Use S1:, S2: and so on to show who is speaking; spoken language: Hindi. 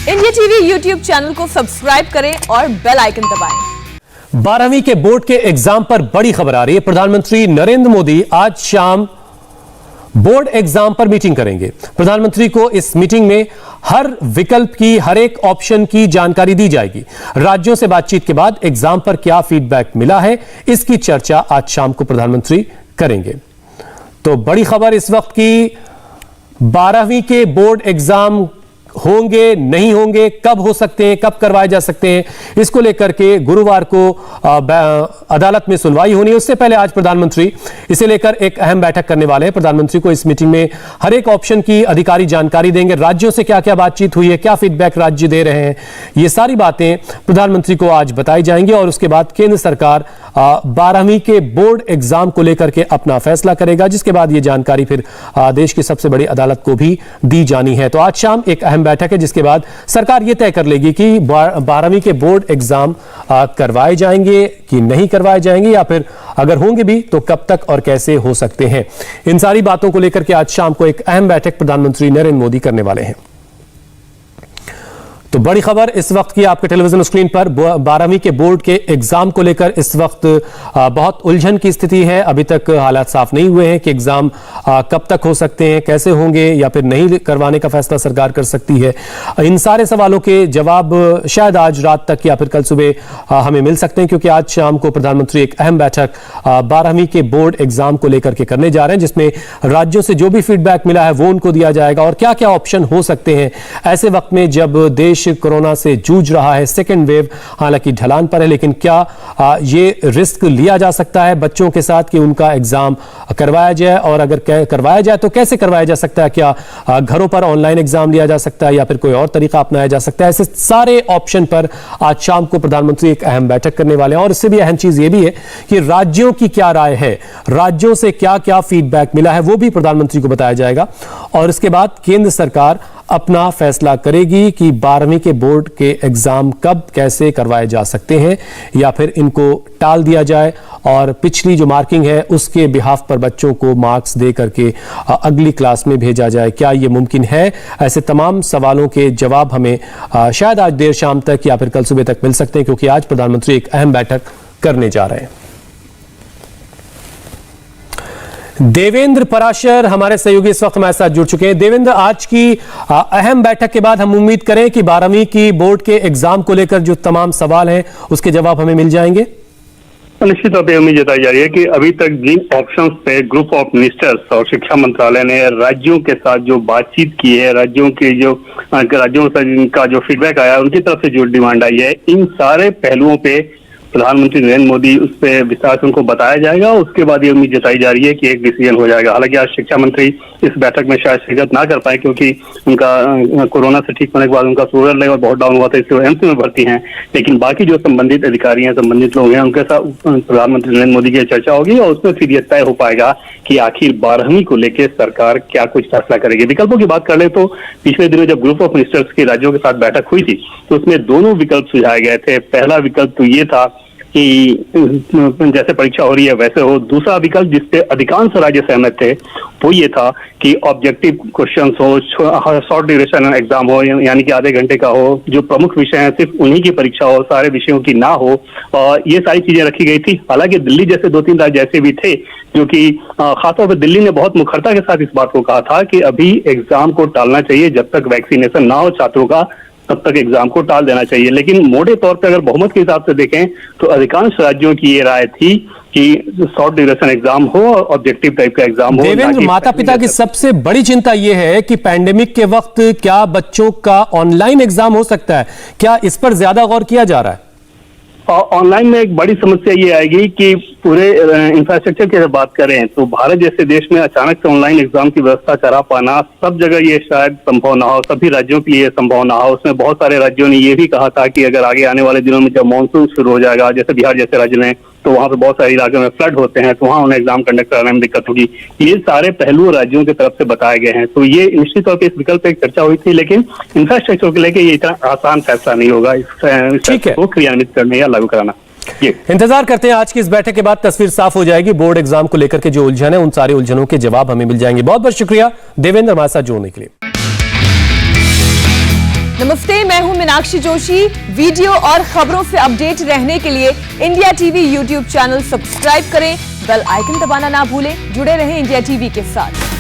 S1: इंडिया टीवी यूट्यूब चैनल को सब्सक्राइब करें और बेल आइकन दबाएं।
S2: 12वीं के बोर्ड के एग्जाम पर बड़ी खबर आ रही है। प्रधानमंत्री नरेंद्र मोदी आज शाम बोर्ड एग्जाम पर मीटिंग करेंगे। प्रधानमंत्री को इस मीटिंग में हर विकल्प की, हर एक ऑप्शन की जानकारी दी जाएगी। राज्यों से बातचीत के बाद एग्जाम पर क्या फीडबैक मिला है, इसकी चर्चा आज शाम को प्रधानमंत्री करेंगे। तो बड़ी खबर इस वक्त की, 12वीं के बोर्ड एग्जाम होंगे, नहीं होंगे, कब हो सकते हैं, कब करवाए जा सकते हैं, इसको लेकर के गुरुवार को अदालत में सुनवाई होनी है। उससे पहले आज प्रधानमंत्री इसे लेकर एक अहम बैठक करने वाले हैं। प्रधानमंत्री को इस मीटिंग में हर एक ऑप्शन की अधिकारी जानकारी देंगे। राज्यों से क्या क्या बातचीत हुई है, क्या फीडबैक राज्य दे रहे हैं, ये सारी बातें प्रधानमंत्री को आज बताई जाएंगी। और उसके बाद केंद्र सरकार 12वीं के बोर्ड एग्जाम को लेकर के अपना फैसला करेगा, जिसके बाद ये जानकारी फिर देश की सबसे बड़ी अदालत को भी दी जानी है। तो आज शाम एक अहम बैठक है, जिसके बाद सरकार यह तय कर लेगी कि 12वीं के बोर्ड एग्जाम करवाए जाएंगे कि नहीं करवाए जाएंगे, या फिर अगर होंगे भी तो कब तक और कैसे हो सकते हैं। इन सारी बातों को लेकर के आज शाम को एक अहम बैठक प्रधानमंत्री नरेंद्र मोदी करने वाले हैं। तो बड़ी खबर इस वक्त की आपके टेलीविजन स्क्रीन पर, 12वीं के बोर्ड के एग्जाम को लेकर इस वक्त बहुत उलझन की स्थिति है। अभी तक हालात साफ नहीं हुए हैं कि एग्जाम कब तक हो सकते हैं, कैसे होंगे, या फिर नहीं करवाने का फैसला सरकार कर सकती है। इन सारे सवालों के जवाब शायद आज रात तक या फिर कल सुबह हमें मिल सकते हैं, क्योंकि आज शाम को प्रधानमंत्री एक अहम बैठक 12वीं के बोर्ड एग्जाम को लेकर के करने जा रहे हैं, जिसमें राज्यों से जो भी फीडबैक मिला है वो उनको दिया जाएगा और क्या क्या ऑप्शन हो सकते हैं ऐसे वक्त में जब देश कोरोना से जूझ रहा है। सेकेंड वेव हालांकि ढलान पर है, लेकिन क्या ये रिस्क लिया जा सकता है बच्चों के साथ कि उनका एग्जाम करवाया जाए, और अगर करवाया जाए तो कैसे करवाया जा सकता है? क्या घरों पर ऑनलाइन एग्जाम लिया जा सकता है या फिर कोई और तरीका अपनाया जा सकता है? ऐसे सारे ऑप्शन पर आज शाम को प्रधानमंत्री एक अहम बैठक करने वाले हैं। और इससे भी अहम चीज ये भी है कि राज्यों की क्या राय है, राज्यों से क्या क्या फीडबैक मिला है, वो भी प्रधानमंत्री को बताया जाएगा। और इसके बाद केंद्र सरकार अपना फैसला करेगी कि 12वीं के बोर्ड के एग्जाम कब कैसे करवाए जा सकते हैं, या फिर इनको टाल दिया जाए और पिछली जो मार्किंग है उसके बिहाफ पर बच्चों को मार्क्स दे करके अगली क्लास में भेजा जाए। क्या ये मुमकिन है? ऐसे तमाम सवालों के जवाब हमें शायद आज देर शाम तक या फिर कल सुबह तक मिल सकते हैं, क्योंकि आज प्रधानमंत्री एक अहम बैठक करने जा रहे हैं। देवेंद्र पराशर हमारे सहयोगी इस वक्त हमारे साथ जुड़ चुके हैं। देवेंद्र, आज की अहम बैठक के बाद हम उम्मीद करें कि 12वीं की बोर्ड के एग्जाम को लेकर जो तमाम सवाल हैं उसके जवाब हमें मिल जाएंगे।
S3: निश्चित तौर पर उम्मीद जताई जा रही है कि अभी तक जिन ऑप्शंस पे ग्रुप ऑफ मिनिस्टर्स और शिक्षा मंत्रालय ने राज्यों के साथ जो बातचीत की है, राज्यों से का जो फीडबैक आया, उनकी तरफ से जो डिमांड आई है, इन सारे पहलुओं पे प्रधानमंत्री नरेंद्र मोदी उस पर विस्तार से उनको बताया जाएगा। उसके बाद ये उम्मीद जताई जा रही है कि एक डिसीजन हो जाएगा। हालांकि आज शिक्षा मंत्री इस बैठक में शायद शिरकत ना कर पाए, क्योंकि उनका कोरोना से ठीक होने के बाद उनका शुगर लेवल बहुत डाउन हुआ था, इसलिए एम्स में भर्ती हैं। लेकिन बाकी जो संबंधित अधिकारी हैं, संबंधित लोग हैं, उनके साथ प्रधानमंत्री नरेंद्र मोदी की चर्चा होगी और उसमें फिर यह तय हो पाएगा कि आखिर 12वीं को लेकर सरकार क्या कुछ फैसला करेगी। विकल्पों की बात कर ले तो पिछले दिनों जब ग्रुप ऑफ मिनिस्टर्स की राज्यों के साथ बैठक हुई थी तो उसमें दोनों विकल्प सुझाए गए थे। पहला विकल्प तो ये था कि जैसे परीक्षा हो रही है वैसे हो। दूसरा विकल्प जिससे अधिकांश राज्य सहमत थे वो ये था कि ऑब्जेक्टिव क्वेश्चंस हो, शॉर्ट ड्यूरेशन एग्जाम हो, यानी कि आधे घंटे का हो, जो प्रमुख विषय हैं सिर्फ उन्हीं की परीक्षा हो, सारे विषयों की ना हो। और ये सारी चीजें रखी गई थी। हालांकि दिल्ली जैसे 2-3 राज्य ऐसे भी थे जो कि खासतौर पर दिल्ली ने बहुत मुखरता के साथ इस बात को कहा था कि अभी एग्जाम को टालना चाहिए, जब तक वैक्सीनेशन ना हो छात्रों का तब तक एग्जाम को टाल देना चाहिए। लेकिन मोटे तौर पर अगर बहुमत के हिसाब से देखें तो अधिकांश राज्यों की ये राय थी कि शॉर्ट ड्यूरेशन एग्जाम हो और ऑब्जेक्टिव टाइप का एग्जाम हो।
S2: देवेंद्र, माता पिता की सबसे बड़ी चिंता यह है कि पैंडेमिक के वक्त क्या बच्चों का ऑनलाइन एग्जाम हो सकता है? क्या इस पर ज्यादा गौर किया जा रहा है?
S3: ऑनलाइन में एक बड़ी समस्या ये आएगी कि पूरे इंफ्रास्ट्रक्चर की अगर बात करें तो भारत जैसे देश में अचानक से ऑनलाइन एग्जाम की व्यवस्था करा पाना सब जगह ये शायद संभव ना हो, सभी राज्यों के लिए संभव ना हो। उसमें बहुत सारे राज्यों ने ये भी कहा था कि अगर आगे आने वाले दिनों में जब मानसून शुरू हो जाएगा, जैसे बिहार जैसे राज्य में, तो वहां पे बहुत सारे इलाकों में फ्लड होते हैं, तो वहां उन्हें एग्जाम कंडक्ट कराने में दिक्कत होगी। ये सारे पहलू राज्यों की तरफ से बताए गए हैं। तो ये निश्चित तौर पर इस विकल्प पर एक चर्चा हुई थी, लेकिन इंफ्रास्ट्रक्चर को लेकर ये इतना आसान फैसला नहीं होगा इस को क्रियान्वित करने या लागू कराना।
S2: इंतजार करते हैं आज की इस बैठक के बाद तस्वीर साफ हो जाएगी। बोर्ड एग्जाम को लेकर के जो उलझन है उन सारे उलझनों के जवाब हमें मिल जाएंगे। बहुत बहुत शुक्रिया देवेंद्र हमारे साथ जोड़ने के लिए।
S1: नमस्ते, मैं हूं मीनाक्षी जोशी। वीडियो और खबरों से अपडेट रहने के लिए India TV YouTube channel subscribe करें, बेल आइकन दबाना ना भूलें। जुड़े रहें इंडिया टीवी के साथ।